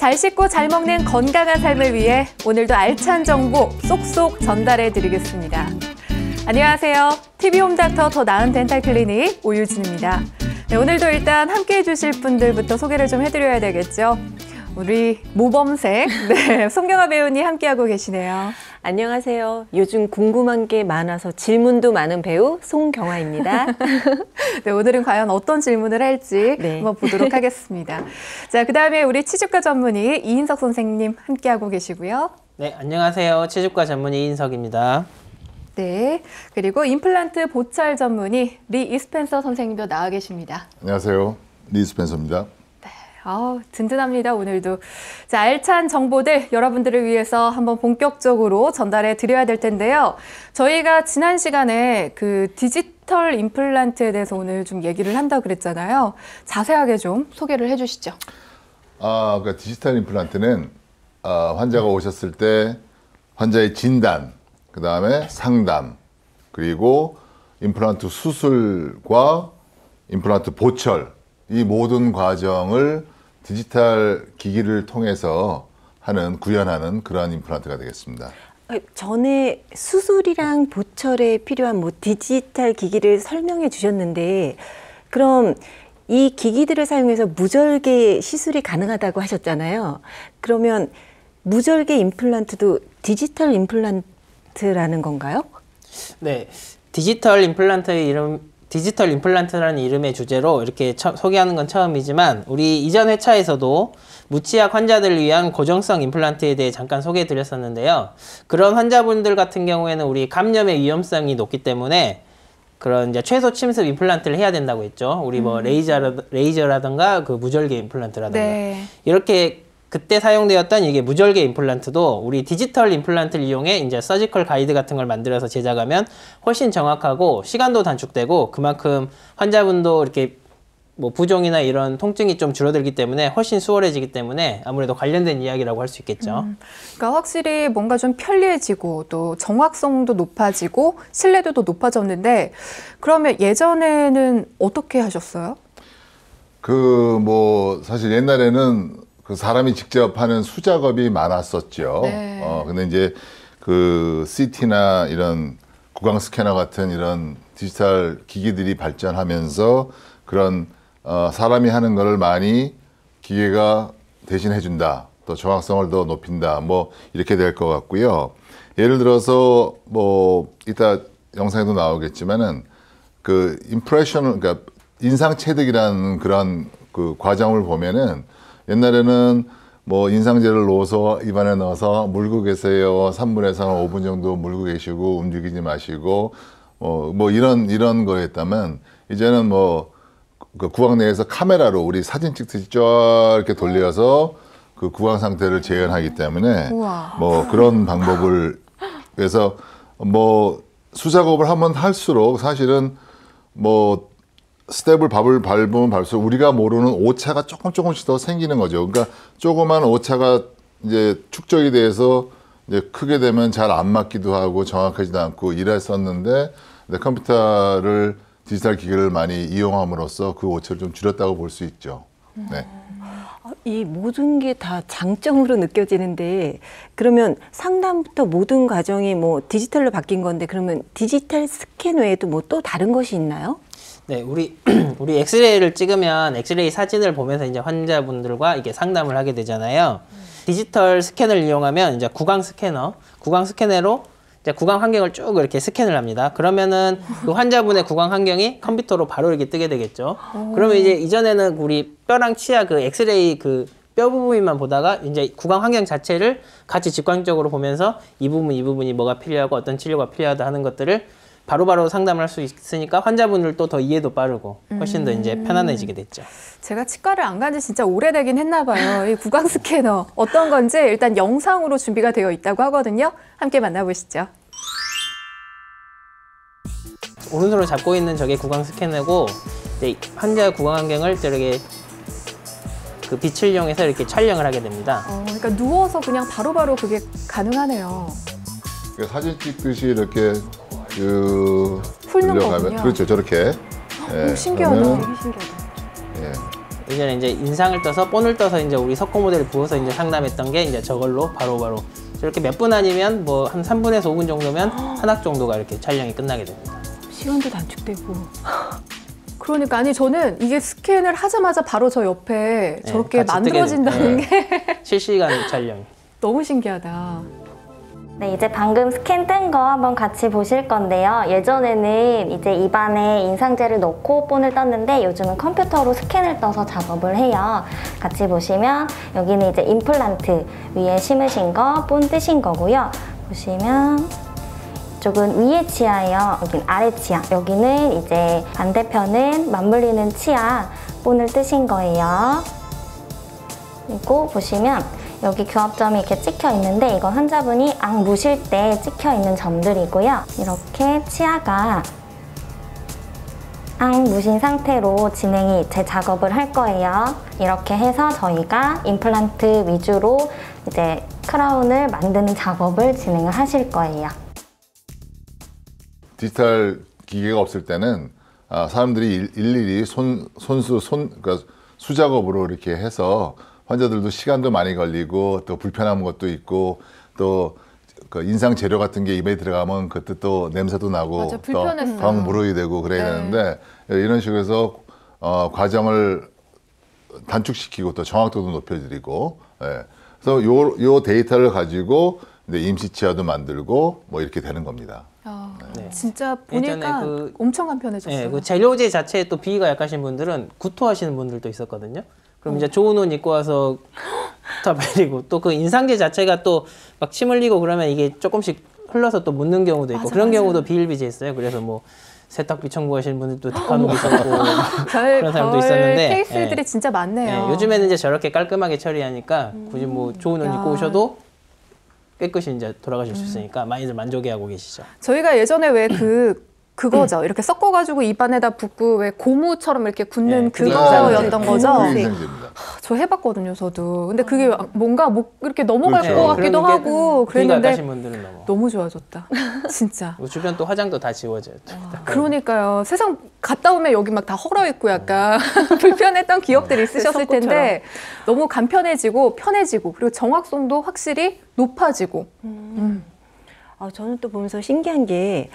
잘 씻고 잘 먹는 건강한 삶을 위해 오늘도 알찬 정보 쏙쏙 전달해 드리겠습니다. 안녕하세요. TV홈닥터 더 나은 덴탈 클리닉 오유진입니다. 네, 오늘도 일단 함께해 주실 분들부터 소개를 좀 해드려야 되겠죠. 우리 모범생 송경아 배우님 함께하고 계시네요. 안녕하세요. 요즘 궁금한 게 많아서 질문도 많은 배우 송경아입니다. 네, 오늘은 과연 어떤 질문을 할지 한번 보도록 하겠습니다. 자, 그다음에 우리 치주과 전문의 이인석 선생님 함께하고 계시고요. 네, 안녕하세요. 치주과 전문의 이인석입니다. 네, 그리고 임플란트 보철 전문의 리 이스펜서 선생님도 나와 계십니다. 안녕하세요. 리 이스펜서입니다. 든든합니다, 오늘도. 자, 알찬 정보들 여러분들을 위해서 한번 본격적으로 전달해 드려야 될 텐데요. 저희가 지난 시간에 그 디지털 임플란트에 대해서 오늘 좀 얘기를 한다고 그랬잖아요. 자세하게 좀 소개를 해 주시죠. 그러니까 디지털 임플란트는 환자가 오셨을 때 환자의 진단, 그 다음에 상담, 그리고 임플란트 수술과 임플란트 보철, 이 모든 과정을 디지털 기기를 통해서 구현하는 그러한 임플란트가 되겠습니다. 전에 수술이랑 보철에 필요한 디지털 기기를 설명해 주셨는데, 그럼 이 기기들을 사용해서 무절개 시술이 가능하다고 하셨잖아요. 그러면 무절개 임플란트도 디지털 임플란트라는 건가요? 네, 디지털 임플란트라는 이름의 주제로 이렇게 소개하는 건 처음이지만, 우리 이전 회차에서도 무치약 환자들을 위한 고정성 임플란트에 대해 잠깐 소개해 드렸었는데요. 그런 환자분들 같은 경우에는 우리 감염의 위험성이 높기 때문에 그런 이제 최소 침습 임플란트를 해야 된다고 했죠. 우리 뭐 레이저라든가 그 무절개 임플란트라든가 이렇게 그때 사용되었던 이게 무절개 임플란트도 우리 디지털 임플란트를 이용해 이제 서지컬 가이드 같은 걸 만들어서 제작하면 훨씬 정확하고 시간도 단축되고, 그만큼 환자분도 이렇게 뭐 부종이나 이런 통증이 좀 줄어들기 때문에 훨씬 수월해지기 때문에 아무래도 관련된 이야기라고 할 수 있겠죠. 그러니까 확실히 뭔가 좀 편리해지고 또 정확성도 높아지고 신뢰도도 높아졌는데, 그러면 예전에는 어떻게 하셨어요? 사실 옛날에는 사람이 직접 하는 수작업이 많았었죠. 근데 이제 CT나 이런 구강 스캐너 같은 이런 디지털 기기들이 발전하면서 그런 사람이 하는 거를 많이 기계가 대신해 준다. 또 정확성을 더 높인다. 이렇게 될 것 같고요. 예를 들어서 이따 영상에도 나오겠지만은 그러니까 인상 체득이라는 그런 과정을 보면은, 옛날에는 인상제를 넣어서 입안에 넣어서 물고 계세요. 3분에서 5분 정도 물고 계시고 움직이지 마시고 이런 거였다면, 이제는 그 구강 내에서 카메라로 우리 사진 찍듯이 쫙 이렇게 돌려서 그 구강 상태를 재현하기 때문에 그런 방법을, 그래서 수작업을 하면 할수록 사실은 스텝을 밟으면 밟을수록 우리가 모르는 오차가 조금씩 더 생기는 거죠. 그러니까 조그만 오차가 이제 축적이 돼서 이제 크게 되면 잘 안 맞기도 하고 정확하지도 않고 이랬었는데, 컴퓨터를 디지털 기기를 많이 이용함으로써 그 오차를 좀 줄였다고 볼 수 있죠. 네. 이 모든 게 다 장점으로 느껴지는데, 그러면 상담부터 모든 과정이 디지털로 바뀐 건데, 그러면 디지털 스캔 외에도 또 다른 것이 있나요? 네, 우리 엑스레이를 찍으면 엑스레이 사진을 보면서 이제 환자분들과 이게 상담을 하게 되잖아요. 디지털 스캔을 이용하면 이제 구강 스캐너로 이제 구강 환경을 쭉 이렇게 스캔을 합니다. 그러면은 그 환자분의 구강 환경이 컴퓨터로 바로 이렇게 뜨게 되겠죠. 그러면 이제 이전에는 우리 뼈랑 치아 엑스레이 뼈 부분만 보다가 이제 구강 환경 자체를 같이 직관적으로 보면서 이 부분이 뭐가 필요하고 어떤 치료가 필요하다 하는 것들을 바로바로 상담을 할 수 있으니까 환자분들도 더 이해도 빠르고 훨씬 더 이제 편안해지게 됐죠. 제가 치과를 안 간 지 진짜 오래되긴 했나 봐요. 이 구강 스캐너 어떤 건지 일단 영상으로 준비가 되어 있다고 하거든요. 함께 만나보시죠. 오른손으로 잡고 있는 저게 구강 스캐너고, 환자 구강 환경을 저렇게 그 빛을 이용해서 이렇게 촬영을 하게 됩니다. 그러니까 누워서 그냥 바로바로 그게 가능하네요. 사진 찍듯이 이렇게 훑는 거군요. 그렇죠, 저렇게. 신기하다. 예, 예전에 이제 인상을 떠서 본을 떠서 이제 우리 석고 모델을 부어서 이제 상담했던 게 이제 저걸로 바로바로 저렇게 몇 분 아니면 뭐 한 3분에서 5분 정도면 한 학 정도가 이렇게 촬영이 끝나게 됩니다. 시간도 단축되고. 그러니까 아니 저는 이게 스캔을 하자마자 바로 저 옆에 네, 저렇게 같이 만들어진다는 뜨게 게 실시간 촬영. 너무 신기하다. 네, 이제 방금 스캔 뜬 거 한번 같이 보실 건데요. 예전에는 이제 입안에 인상제를 넣고 본을 떴는데 요즘은 컴퓨터로 스캔을 떠서 작업을 해요. 같이 보시면 여기는 이제 임플란트 위에 심으신 거, 본 뜨신 거고요. 보시면 이쪽은 위에 치아예요. 여긴 아래 치아. 여기는 이제 반대편은 맞물리는 치아, 본을 뜨신 거예요. 그리고 보시면 여기 교합점이 이렇게 찍혀 있는데 이건 환자분이 악 무실 때 찍혀 있는 점들이고요. 이렇게 치아가 악 무신 상태로 제 작업을 할 거예요. 이렇게 해서 저희가 임플란트 위주로 이제 크라운을 만드는 작업을 진행을 하실 거예요. 디지털 기계가 없을 때는 사람들이 일일이 그러니까 수작업으로 이렇게 해서 환자들도 시간도 많이 걸리고 또 불편한 것도 있고 또 그 인상 재료 같은 게 입에 들어가면 그때 또 냄새도 나고 맞아, 또 불편했어요. 방 물어야 되고 그래야 되는데 이런 식으로 해서 과정을 단축시키고 또 정확도도 높여드리고 그래서 요 데이터를 가지고 이제 임시 치아도 만들고 뭐 이렇게 되는 겁니다. 네. 진짜 예전에 보니까 엄청 간편해졌어요. 네, 그 재료제 자체에 또 비위가 약하신 분들은 구토하시는 분들도 있었거든요. 그럼 이제 좋은 옷 입고 와서 다 버리고 또 그 인상제 자체가 또 막 침 흘리고 그러면 이게 조금씩 흘러서 또 묻는 경우도 있고 맞아, 그런 맞아. 경우도 비일비재했어요. 그래서 뭐 세탁비 청구하시는 분들도 간혹 있었고 별 그런 사람도 있었는데 케이스들이 예. 진짜 많네요. 예, 요즘에는 이제 저렇게 깔끔하게 처리하니까 굳이 뭐 좋은 옷 야. 입고 오셔도 깨끗이 이제 돌아가실 수 있으니까 많이들 만족해하고 계시죠. 저희가 예전에 왜 그거죠. 이렇게 섞어가지고 입안에다 붓고 왜 고무처럼 이렇게 굳는 네, 그게 그거였던 인상제. 거죠. 그게 인상제입니다. 저 해봤거든요, 저도. 근데 그게 뭔가 목 이렇게 넘어갈 그렇죠. 것 같기도 그런 게 하고 비위가 그랬는데 약하신 분들은 너무 좋아졌다. 진짜. 그리고 주변 또 화장도 다 지워져요. 그러니까요. 세상 갔다 오면 여기 막 다 헐어 있고 약간 불편했던 기억들이 있으셨을 석고처럼. 텐데 너무 간편해지고 편해지고 그리고 정확성도 확실히 높아지고. 저는 또 보면서 신기한 게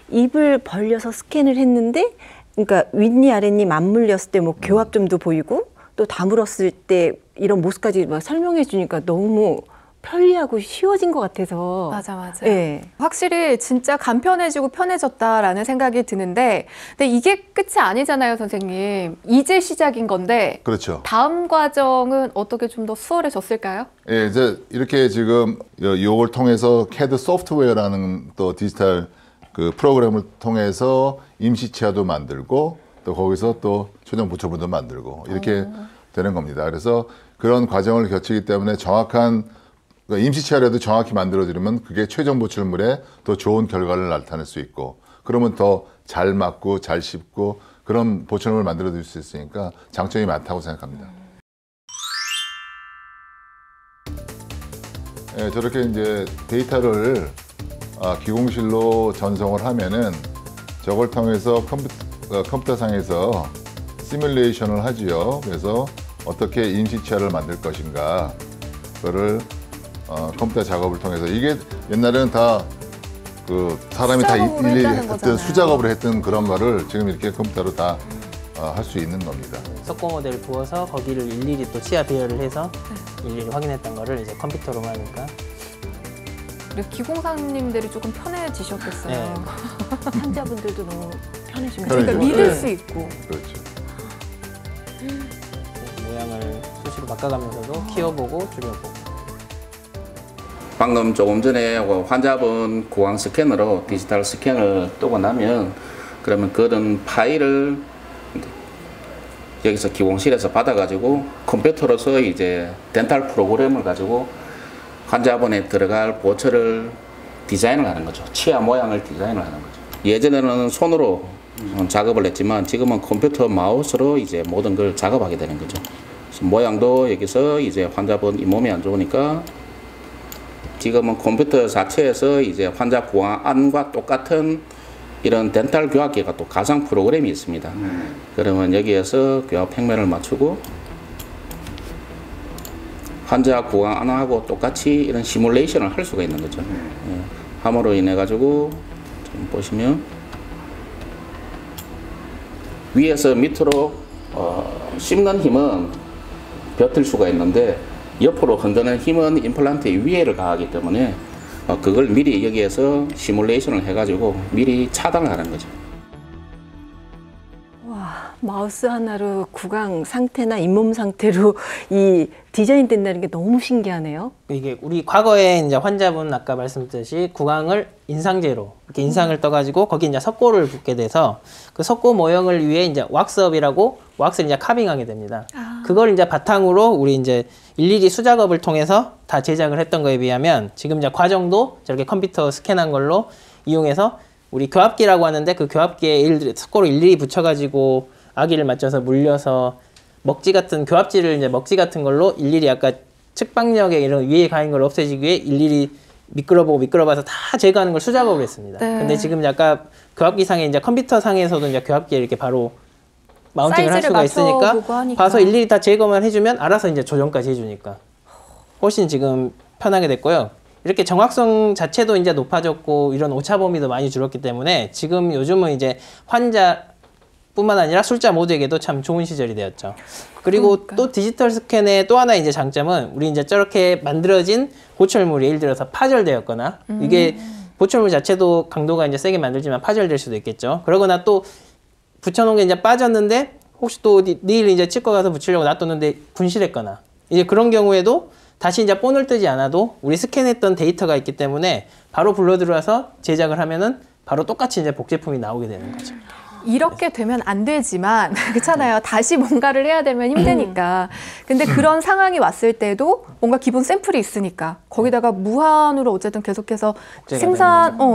입을 벌려서 스캔을 했는데, 그러니까 윗니 아랫니 맞물렸을 때 뭐 교합점도 보이고 또 다물었을 때 이런 모습까지 막 설명해 주니까 너무 편리하고 쉬워진 것 같아서. 맞아. 예. 확실히 진짜 간편해지고 편해졌다라는 생각이 드는데, 근데 이게 끝이 아니잖아요, 선생님. 이제 시작인 건데 그렇죠. 다음 과정은 어떻게 좀 더 수월해졌을까요? 예, 이제 이렇게 지금 이걸 통해서 CAD 소프트웨어라는 또 디지털 그 프로그램을 통해서 임시 치아도 만들고 또 거기서 또 최종 보초분도 만들고 이렇게 되는 겁니다. 그래서 그런 과정을 거치기 때문에 정확한 그러니까 임시 치아라도 정확히 만들어지려면 그게 최종 보출물에 더 좋은 결과를 나타낼 수 있고 그러면 더 잘 맞고 잘 씹고 그런 보출물을 만들어줄 수 있으니까 장점이 많다고 생각합니다. 예, 저렇게 이제 데이터를 기공실로 전송을 하면은 저걸 통해서 컴퓨터상에서 시뮬레이션을 하지요. 그래서 어떻게 임시 치아를 만들 것인가 그거를 컴퓨터 작업을 통해서 이게 옛날에는 다 그 사람이 다 수작업으로 일일이 했다는 했던 거잖아요. 수작업으로 했던 그런 거를 지금 이렇게 컴퓨터로 다 할 수 있는 겁니다. 석고 모델을 부어서 거기를 일일이 또 치아 배열을 해서 일일이 확인했던 거를 이제 컴퓨터로 하니까 우리 기공사님들이 조금 편해지셨겠어요. 네. 환자분들도 너무 편해지면 그러니까 그러죠. 믿을 네. 수 있고. 그렇죠. 모양을 수시로 바꿔가면서도 키워보고 줄여보고. 방금 조금 전에 환자분 구강 스캐너로 디지털 스캔을 뜨고 나면 그러면 그런 파일을 여기서 기공실에서 받아가지고 컴퓨터로서 이제 덴탈 프로그램을 가지고 환자분에 들어갈 보철을 디자인을 하는 거죠. 치아 모양을 디자인을 하는 거죠. 예전에는 손으로 작업을 했지만 지금은 컴퓨터 마우스로 이제 모든 걸 작업하게 되는 거죠. 그래서 모양도 여기서 이제 환자분 잇몸이 안 좋으니까 지금은 컴퓨터 자체에서 이제 환자 구강안과 똑같은 이런 덴탈 교합기가 또 가상 프로그램이 있습니다. 그러면 여기에서 교합 평면을 맞추고 환자 구강하고 똑같이 이런 시뮬레이션을 할 수가 있는 거죠. 예. 함으로 인해 가지고 좀 보시면 위에서 밑으로 씹는 힘은 버틸 수가 있는데 옆으로 흔드는 힘은 임플란트의 위에를 가하기 때문에 그걸 미리 여기에서 시뮬레이션을 해가지고 미리 차단을 하는 거죠. 마우스 하나로 구강 상태나 잇몸 상태로 이 디자인 된다는 게 너무 신기하네요. 이게 우리 과거에 이제 환자분 아까 말씀드렸듯이 구강을 인상제로 이렇게 인상을 떠가지고 거기 이제 석고를 붓게 돼서 그 석고 모형을 위해 이제 왁스업이라고 왁스를 이제 카빙하게 됩니다. 그걸 이제 바탕으로 우리 이제 일일이 수작업을 통해서 다 제작을 했던 거에 비하면 지금 이제 과정도 저렇게 컴퓨터 스캔한 걸로 이용해서 우리 교합기라고 하는데 그 교합기에 석고를 일일이 붙여가지고 아기를 맞춰서 물려서 먹지 같은 교합지를 이제 먹지 같은 걸로 일일이 아까 측방력에 이런 위에 가인 걸 없애지기 위해 일일이 미끄러봐서 다 제거하는 걸 수작업을 했습니다. 네. 근데 지금 약간 교합기 상에 이제 컴퓨터 상에서도 이제 교합기에 이렇게 바로 마운팅을 할 수가 있으니까 봐서 일일이 다 제거만 해주면 알아서 이제 조정까지 해주니까 훨씬 지금 편하게 됐고요. 이렇게 정확성 자체도 이제 높아졌고 이런 오차 범위도 많이 줄었기 때문에 지금 요즘은 이제 환자뿐만 아니라 술자 모두에게도 참 좋은 시절이 되었죠. 그리고 또 디지털 스캔의 또 하나 이제 장점은 우리 이제 저렇게 만들어진 보철물이 예를 들어서 파절되었거나 이게 보철물 자체도 강도가 이제 세게 만들지만 파절될 수도 있겠죠. 그러거나 또 붙여놓은 게 이제 빠졌는데 혹시 또 내일 이제 치과 가서 붙이려고 놔뒀는데 분실했거나 이제 그런 경우에도 다시 이제 본을 뜨지 않아도 우리 스캔했던 데이터가 있기 때문에 바로 불러 들어와서 제작을 하면은 바로 똑같이 이제 복제품이 나오게 되는 거죠. 이렇게 되면 안 되지만 그렇잖아요. 다시 뭔가를 해야 되면 힘드니까. 근데 그런 상황이 왔을 때도 뭔가 기본 샘플이 있으니까 거기다가 무한으로 어쨌든 계속해서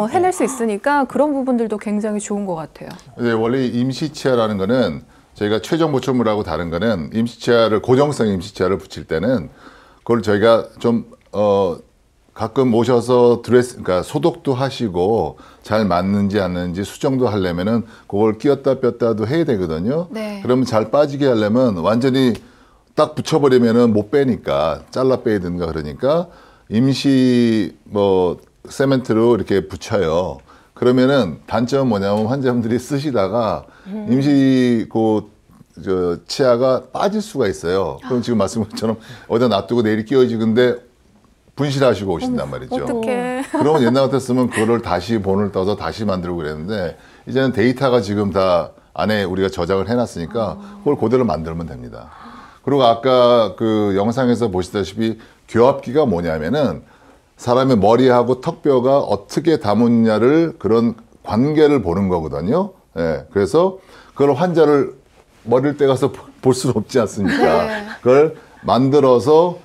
해낼 수 있으니까 그런 부분들도 굉장히 좋은 것 같아요. 네, 원래 임시치아라는 거는 저희가 최종 보철물하고 다른 거는 임시치아를 고정성 임시치아를 붙일 때는 그걸 저희가 좀 가끔 오셔서 그러니까 소독도 하시고 잘 맞는지 안 맞는지 수정도 하려면은 그걸 끼웠다 뺐다도 해야 되거든요. 네. 그러면 잘 빠지게 하려면 완전히 딱 붙여버리면은 못 빼니까 잘라 빼야 된가 그러니까 임시 세멘트로 이렇게 붙여요. 그러면은 단점은 뭐냐면 환자분들이 쓰시다가 임시 치아가 빠질 수가 있어요. 그럼 지금 말씀한 것처럼 어디다 놔두고 내일 끼워지는데 분실하시고 오신단 말이죠. 어떡해. 그러면 옛날 같았으면 그거를 다시 본을 떠서 다시 만들고 그랬는데 이제는 데이터가 지금 다 안에 우리가 저장을 해놨으니까 그걸 그대로 만들면 됩니다. 그리고 아까 그 영상에서 보시다시피 교합기가 뭐냐면은 사람의 머리하고 턱뼈가 어떻게 담았냐를 그런 관계를 보는 거거든요. 예, 그래서 그걸 환자를 머리를 떼가서 볼 수는 없지 않습니까? 네. 그걸 만들어서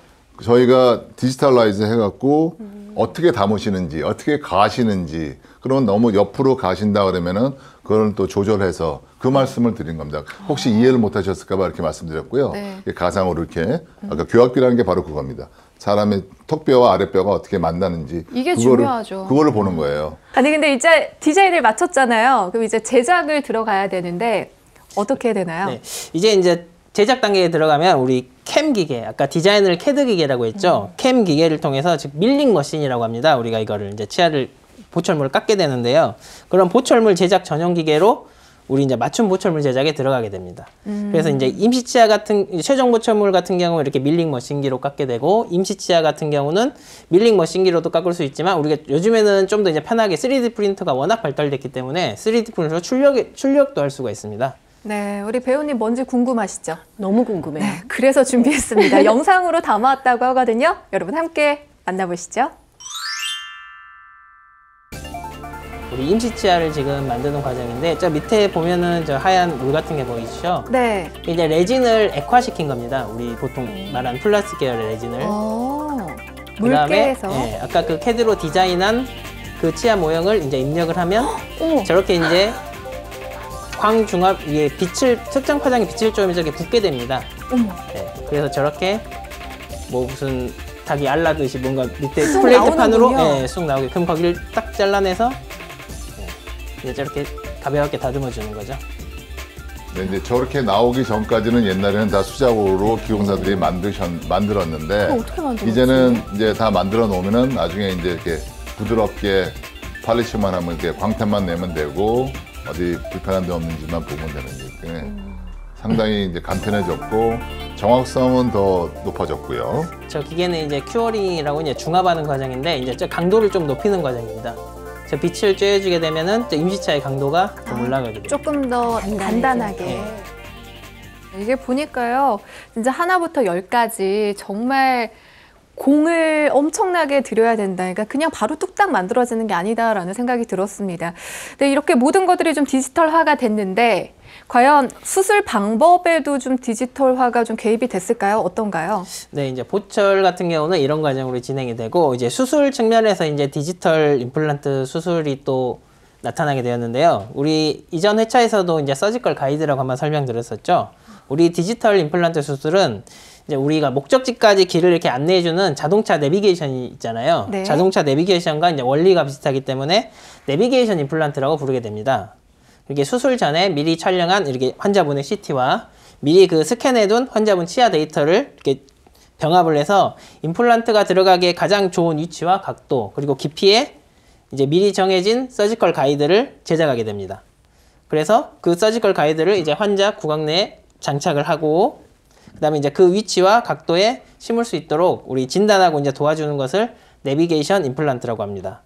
저희가 디지털라이즈 해갖고 어떻게 담으시는지, 어떻게 가시는지, 그러면 너무 옆으로 가신다 그러면은 그걸 또 조절해서 그 말씀을 드린 겁니다. 혹시 이해를 못 하셨을까봐 이렇게 말씀드렸고요. 네. 가상으로 이렇게. 아까 교합기라는 게 바로 그겁니다. 사람의 턱뼈와 아랫뼈가 어떻게 만나는지. 이게 중요하죠. 그거를 보는 거예요. 아니 근데 이제 디자인을 마쳤잖아요. 그럼 이제 제작을 들어가야 되는데 어떻게 해야 되나요? 네. 이제 제작 단계에 들어가면 우리 캠 기계, 아까 디자인을 캐드 기계라고 했죠. 캠 기계를 통해서 즉 밀링 머신이라고 합니다. 우리가 이거를 이제 치아를 보철물을 깎게 되는데요. 그런 보철물 제작 전용 기계로 우리 이제 맞춤 보철물 제작에 들어가게 됩니다. 그래서 이제 임시치아 같은 최종 보철물 같은 경우는 이렇게 밀링 머신기로 깎게 되고 임시치아 같은 경우는 밀링 머신기로도 깎을 수 있지만 우리가 요즘에는 좀 더 이제 편하게 3D 프린터가 워낙 발달됐기 때문에 3D 프린터로 출력도 할 수가 있습니다. 네, 우리 배우님 뭔지 궁금하시죠? 너무 궁금해요. 네, 그래서 준비했습니다. 영상으로 담아왔다고 하거든요. 여러분 함께 만나보시죠. 우리 임시치아를 지금 만드는 과정인데 저 밑에 보면은 저 하얀 물 같은 게 보이시죠? 네. 이제 레진을 액화시킨 겁니다. 우리 보통 말하는 플라스틱 계열의 레진을. 물개에서. 네, 아까 그 캐드로 디자인한 그 치아 모형을 이제 입력을 하면 저렇게 이제 광중압 위에 특정 파장의 빛을 좀 저렇게 붓게 됩니다. 네, 그래서 저렇게 뭐 무슨 닭이 알라듯이 뭔가 밑에 플레이트판으로 쑥 나오게 그럼 거기를 딱 잘라내서 이제 저렇게 가볍게 다듬어 주는 거죠. 근데 이제 저렇게 나오기 전까지는 옛날에는 다 수작업으로 기공사들이 만들었는데 어떻게 만들었지? 이제는 이제 다 만들어 놓으면은 나중에 이제 이렇게 부드럽게 팔리시만 하면 이렇게 광택만 내면 되고 어디 불편한 데 없는지만 보면 되는 거기 때문에 상당히 이제 간편해졌고 정확성은 더 높아졌고요. 저 기계는 이제 큐어링이라고 이제 중압하는 과정인데 이제 저 강도를 좀 높이는 과정입니다. 저 빛을 쬐어주게 되면은 저 임시차의 강도가 좀 올라가게 돼요. 조금 더 간단하게. 이게 보니까요, 진짜 하나부터 10까지 정말 공을 엄청나게 들여야 된다. 그러니까 그냥 바로 뚝딱 만들어지는 게 아니다라는 생각이 들었습니다. 근데 이렇게 모든 것들이 좀 디지털화가 됐는데 과연 수술 방법에도 좀 디지털화가 좀 개입이 됐을까요? 어떤가요? 네, 이제 보철 같은 경우는 이런 과정으로 진행이 되고 이제 수술 측면에서 이제 디지털 임플란트 수술이 또 나타나게 되었는데요. 우리 이전 회차에서도 이제 서지컬 가이드라고 한번 설명드렸었죠. 우리 디지털 임플란트 수술은 이제 우리가 목적지까지 길을 이렇게 안내해주는 자동차 내비게이션이 있잖아요. 네. 자동차 내비게이션과 이제 원리가 비슷하기 때문에 내비게이션 임플란트라고 부르게 됩니다. 이렇게 수술 전에 미리 촬영한 이렇게 환자분의 CT와 미리 그 스캔해둔 환자분 치아 데이터를 이렇게 병합을 해서 임플란트가 들어가기에 가장 좋은 위치와 각도 그리고 깊이에 이제 미리 정해진 서지컬 가이드를 제작하게 됩니다. 그래서 그 서지컬 가이드를 이제 환자 구강 내에 장착을 하고 그다음에 이제 그 위치와 각도에 심을 수 있도록 우리 진단하고 이제 도와주는 것을 내비게이션 임플란트라고 합니다.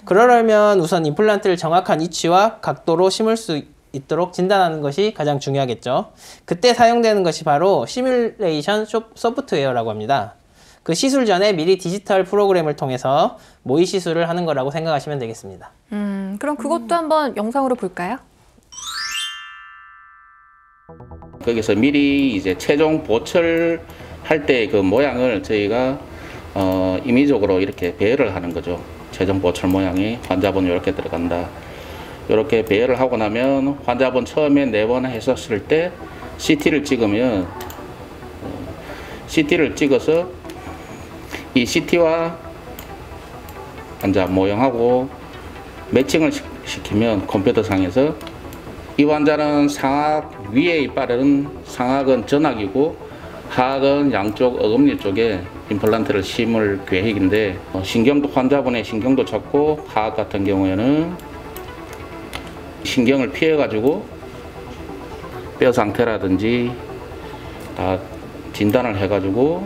그러려면 우선 임플란트를 정확한 위치와 각도로 심을 수 있도록 진단하는 것이 가장 중요하겠죠. 그때 사용되는 것이 바로 시뮬레이션 소프트웨어라고 합니다. 그 시술 전에 미리 디지털 프로그램을 통해서 모의 시술을 하는 거라고 생각하시면 되겠습니다. 그럼 그것도 한번 영상으로 볼까요? 거기서 미리 이제 최종 보철 할 때 그 모양을 저희가 임의적으로 이렇게 배열을 하는 거죠. 최종 보철 모양이 환자분 이렇게 들어간다. 이렇게 배열을 하고 나면 환자분 처음에 4번 했었을 때 CT를 찍으면 CT를 찍어서 이 CT와 환자 모형하고 매칭을 시키면 컴퓨터상에서 이 환자는 상악 위에 이빨은 상악은 전악이고 하악은 양쪽 어금니 쪽에 임플란트를 심을 계획인데 신경도 환자분의 신경도 좋고 하악 같은 경우에는 신경을 피해 가지고 뼈 상태라든지 다 진단을 해 가지고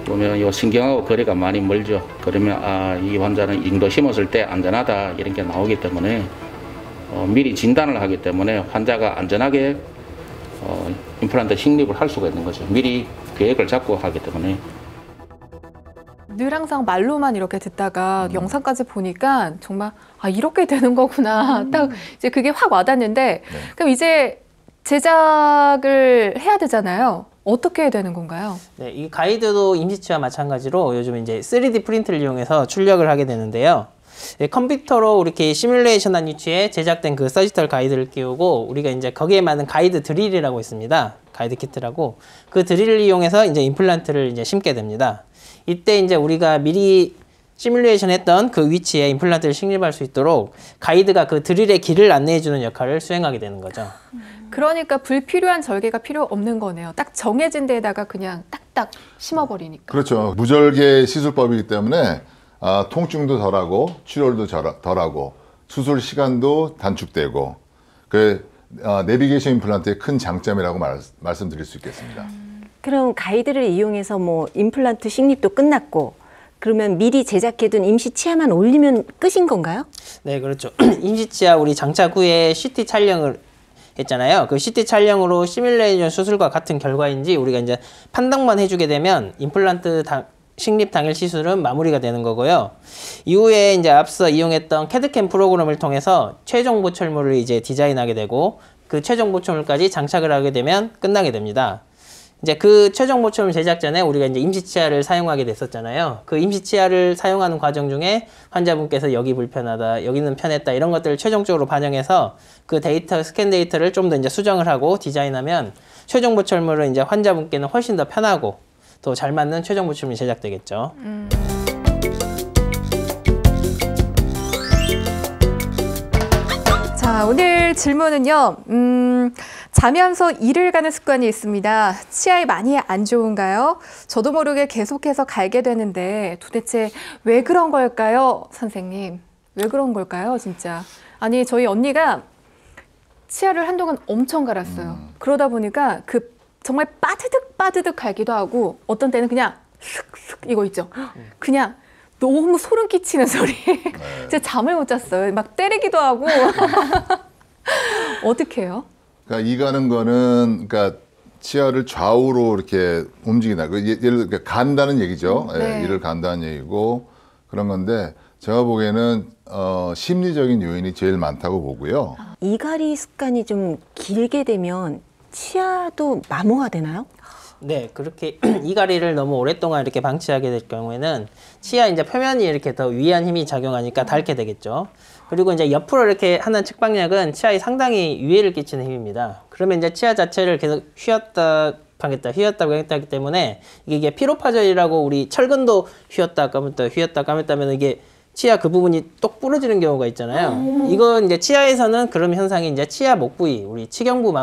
보면 이 신경하고 거리가 많이 멀죠. 그러면 이 환자는 잉도 심었을 때 안전하다 이런 게 나오기 때문에 미리 진단을 하기 때문에 환자가 안전하게 임플란트 식립을 할 수가 있는 거죠. 미리 계획을 잡고 하기 때문에. 늘 항상 말로만 이렇게 듣다가 영상까지 보니까 정말 이렇게 되는 거구나. 딱 이제 그게 확 와닿는데 그럼 이제 제작을 해야 되잖아요. 어떻게 되는 건가요? 네, 이 가이드도 임시치와 마찬가지로 요즘 이제 3D 프린트를 이용해서 출력을 하게 되는데요. 컴퓨터로 이렇게 시뮬레이션한 위치에 제작된 그 서지컬 가이드를 끼우고 우리가 이제 거기에 맞는 가이드 드릴이라고 있습니다. 가이드 키트라고 그 드릴을 이용해서 이제 임플란트를 이제 심게 됩니다. 이때 이제 우리가 미리 시뮬레이션 했던 그 위치에 임플란트를 식립할 수 있도록 가이드가 그 드릴의 길을 안내해주는 역할을 수행하게 되는 거죠. 그러니까 불필요한 절개가 필요 없는 거네요. 딱 정해진 데에다가 그냥 딱딱 심어버리니까. 그렇죠. 무절개 시술법이기 때문에 통증도 덜하고 출혈도 덜하고 수술 시간도 단축되고 그 내비게이션 임플란트의 큰 장점이라고 말씀드릴 수 있겠습니다. 그럼 가이드를 이용해서 뭐 임플란트 식립도 끝났고 그러면 미리 제작해둔 임시 치아만 올리면 끝인 건가요? 네, 그렇죠. 임시 치아 우리 장착 후에 CT 촬영을 했잖아요. 그 CT 촬영으로 시뮬레이션 수술과 같은 결과인지 우리가 이제 판단만 해주게 되면 임플란트 식립 당일 시술은 마무리가 되는 거고요. 이후에 이제 앞서 이용했던 캐드캠 프로그램을 통해서 최종 보철물을 이제 디자인하게 되고 그 최종 보철물까지 장착을 하게 되면 끝나게 됩니다. 이제 그 최종 보철물 제작 전에 우리가 이제 임시치아를 사용하게 됐었잖아요. 그 임시치아를 사용하는 과정 중에 환자분께서 여기 불편하다, 여기는 편했다 이런 것들을 최종적으로 반영해서 그 데이터, 스캔 데이터를 좀 더 이제 수정을 하고 디자인하면 최종 보철물은 이제 환자분께는 훨씬 더 편하고 더 잘 맞는 최종 보철물이 제작되겠죠. 자, 오늘 질문은요. 자면서 일을 가는 습관이 있습니다. 치아에 많이 안 좋은가요? 저도 모르게 계속해서 갈게 되는데 도대체 왜 그런 걸까요? 선생님, 왜 그런 걸까요, 진짜? 아니, 저희 언니가 치아를 한동안 엄청 갈았어요. 그러다 보니까 그 정말 빠드득 갈기도 하고 어떤 때는 그냥 슥슥 이거 있죠. 그냥 너무 소름 끼치는 소리. 제가 잠을 못 잤어요. 막 때리기도 하고. 어떻게 해요? 그러니까 이 가는 거는 그러니까 치아를 좌우로 이렇게 움직이나 예를 들어 간다는 얘기죠. 네. 이를 간다는 얘기고 그런 건데 제가 보기에는 심리적인 요인이 제일 많다고 보고요. 이갈이 습관이 좀 길게 되면 치아도 마모가 되나요? 네, 그렇게 이갈이를 너무 오랫동안 이렇게 방치하게 될 경우에는 치아 이제 표면이 이렇게 더 위한 힘이 작용하니까 닳게 되겠죠. 그리고 이제 옆으로 이렇게 하는 측방력은 치아에 상당히 위해를 끼치는 힘입니다. 그러면 이제 치아 자체를 계속 휘었다 가겠다 하기 때문에 이게 피로파절이라고 우리 철근도 휘었다 감았다 하면 이게 치아 그 부분이 똑 부러지는 경우가 있잖아요. 이건 이제 치아에서는 그런 현상이 이제 치아 목 부위, 우리 치경부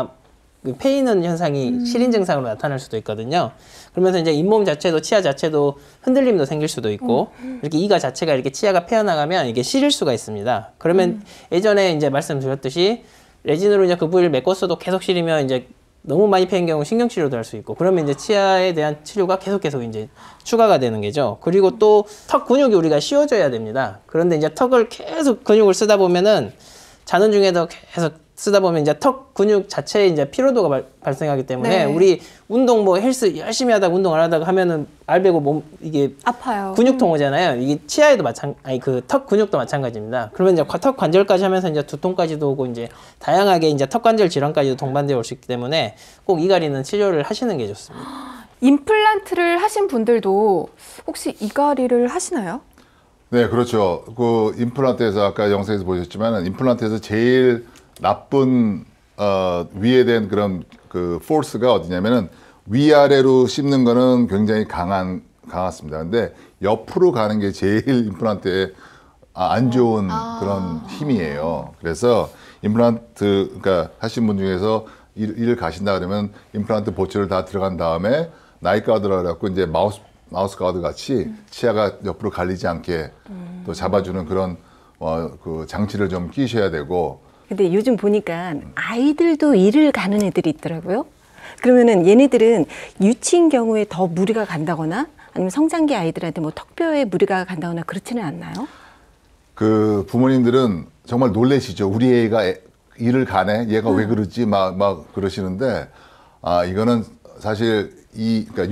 패이는 현상이 실인 증상으로 나타날 수도 있거든요. 그러면서 이제 잇몸 자체도 치아 자체도 흔들림도 생길 수도 있고 이렇게 이가 자체가 이렇게 치아가 패어나가면 이게 시릴 수가 있습니다. 그러면 예전에 이제 말씀드렸듯이 레진으로 이제 그 부위를 메꿨어도 계속 시리면 이제 너무 많이 패인 경우 신경치료도 할 수 있고 그러면 이제 치아에 대한 치료가 계속 이제 추가가 되는 거죠. 그리고 또 턱 근육이 우리가 씌워줘야 됩니다. 그런데 이제 턱을 계속 근육을 쓰다 보면은 자는 중에도 계속 쓰다 보면 이제 턱 근육 자체에 이제 피로도가 발생하기 때문에 네. 우리 운동 뭐 헬스 열심히 하다가 운동 안 하다가 하면은 알배고 몸 이게 아파요. 근육통 오잖아요. 이게 치아에도 그 턱 근육도 마찬가지입니다. 그러면 이제 턱 관절까지 하면서 이제 두통까지도 오고 이제 다양하게 이제 턱 관절 질환까지도 동반되어 올 수 있기 때문에 꼭 이갈이는 치료를 하시는 게 좋습니다. 임플란트를 하신 분들도 혹시 이갈이를 하시나요? 네, 그렇죠. 그 임플란트에서 아까 영상에서 보셨지만 임플란트에서 제일 나쁜 위에 대한 그런 그 포스가 어디냐면은 위아래로 씹는 거는 굉장히 강했습니다. 근데 옆으로 가는 게 제일 임플란트에 안 좋은 그런 힘이에요. 그래서 임플란트 그러니까 하신 분 중에서 일을 가신다 그러면 임플란트 보철을 다 들어간 다음에 나이 가드라 그래갖고 이제 마우스 가드 같이 치아가 옆으로 갈리지 않게 또 잡아주는 그런 그 장치를 좀 끼셔야 되고. 근데 요즘 보니까 아이들도 일을 가는 애들이 있더라고요. 그러면은 얘네들은 유치인 경우에 더 무리가 간다거나 아니면 성장기 아이들한테 뭐 턱뼈에 무리가 간다거나 그렇지는 않나요? 그 부모님들은 정말 놀라시죠. 우리 애가 일을 가네. 얘가 왜 그러지? 막 그러시는데 이거는 사실 그러니까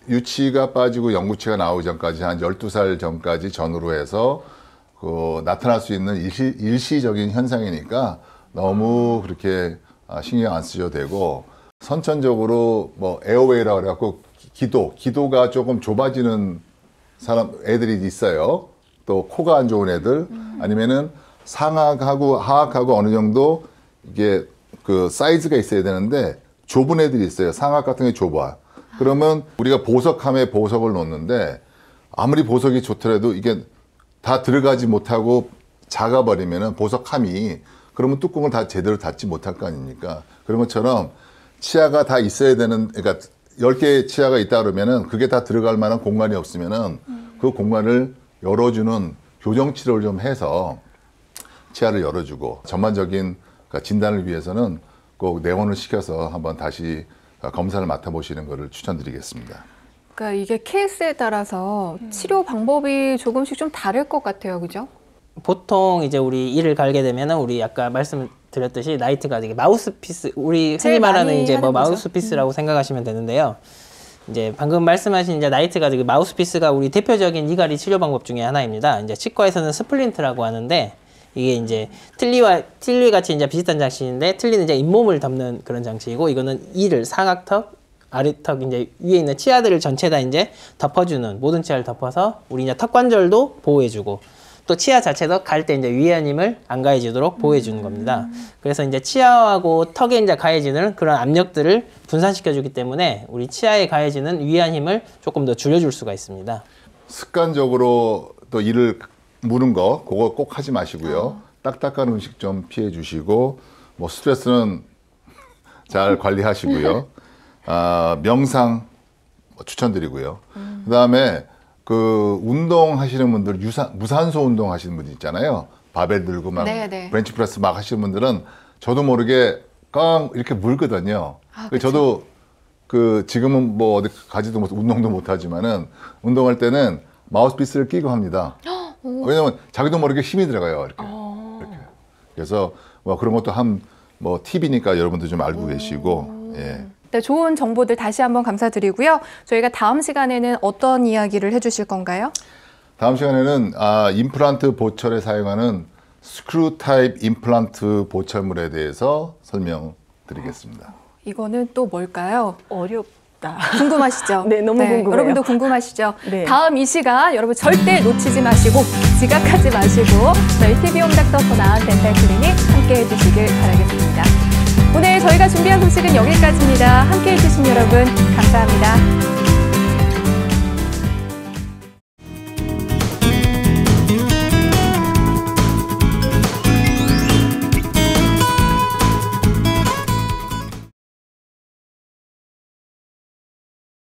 유치가 빠지고 영구치가 나오기 전까지 한 12살 전까지 전후로 해서 그 나타날 수 있는 일시적인 현상이니까 너무 그렇게 신경 안 쓰셔도 되고 선천적으로 뭐 에어웨이라고 그래갖고 기도가 조금 좁아지는 애들이 있어요. 또 코가 안 좋은 애들 아니면은 상악하고 하악하고 어느 정도 이게 그 사이즈가 있어야 되는데 좁은 애들이 있어요. 상악 같은 게 좁아. 그러면 우리가 보석함에 보석을 놓는데 아무리 보석이 좋더라도 이게 다 들어가지 못하고 작아버리면은 보석함이 그러면 뚜껑을 다 제대로 닫지 못할 거 아닙니까? 그런 것처럼 치아가 다 있어야 되는 그러니까 10개의 치아가 있다 그러면은 그게 다 들어갈 만한 공간이 없으면은 그 공간을 열어주는 교정 치료를 좀 해서 치아를 열어주고 전반적인 진단을 위해서는 꼭 내원을 시켜서 한번 다시 검사를 맡아보시는 것을 추천드리겠습니다. 그러니까 이게 케이스에 따라서 치료 방법이 조금씩 좀 다를 것 같아요, 그죠? 보통 이제 우리 이를 갈게 되면은 우리 아까 말씀드렸듯이 나이트가 되게 마우스피스 우리 흔히 말하는 이제 뭐 마우스피스라고 생각하시면 되는데요. 이제 방금 말씀하신 이제 나이트가 되게 마우스피스가 우리 대표적인 이갈이 치료 방법 중에 하나입니다. 이제 치과에서는 스플린트라고 하는데 이게 이제 틀니 같이 이제 비슷한 장치인데 틀니는 이제 잇몸을 덮는 그런 장치이고 이거는 이를 상악턱 아래턱 이제 위에 있는 치아들을 전체 다 이제 덮어주는 모든 치아를 덮어서 우리 이제 턱 관절도 보호해주고 또 치아 자체도 갈 때 이제 위한 힘을 안 가해지도록 보호해주는 겁니다. 그래서 이제 치아하고 턱에 이제 가해지는 그런 압력들을 분산시켜주기 때문에 우리 치아에 가해지는 위한 힘을 조금 더 줄여줄 수가 있습니다. 습관적으로 또 이를 무는 거 그거 꼭 하지 마시고요. 딱딱한 음식 좀 피해 주시고 뭐 스트레스는 잘 관리하시고요. 명상 추천드리고요. 그다음에 그 운동하시는 분들 무산소 운동 하시는 분들 있잖아요. 바벨 들고 막 네네. 벤치 프레스 막 하시는 분들은 저도 모르게 깡 이렇게 물거든요. 저도 그 지금은 뭐 어디 가지도 못 운동도 못 하지만은 운동할 때는 마우스피스를 끼고 합니다. 왜냐면 자기도 모르게 힘이 들어가요. 이렇게. 그래서 뭐 그런 것도 뭐 팁이니까 여러분들 좀 알고 계시고. 예. 네, 좋은 정보들 다시 한번 감사드리고요. 저희가 다음 시간에는 어떤 이야기를 해주실 건가요? 다음 시간에는 임플란트 보철에 사용하는 스크류 타입 임플란트 보철물에 대해서 설명드리겠습니다. 이거는 또 뭘까요? 어렵다. 궁금하시죠? 네, 너무 궁금해요. 여러분도 궁금하시죠? 네. 다음 이 시간 여러분 절대 놓치지 마시고 지각하지 마시고 저희 TV 홈닥터 더 나은 덴탈 클리닉 함께 해주시길 바라겠습니다. 오늘 저희가 준비한 소식은 여기까지입니다. 함께 해주신 여러분 감사합니다.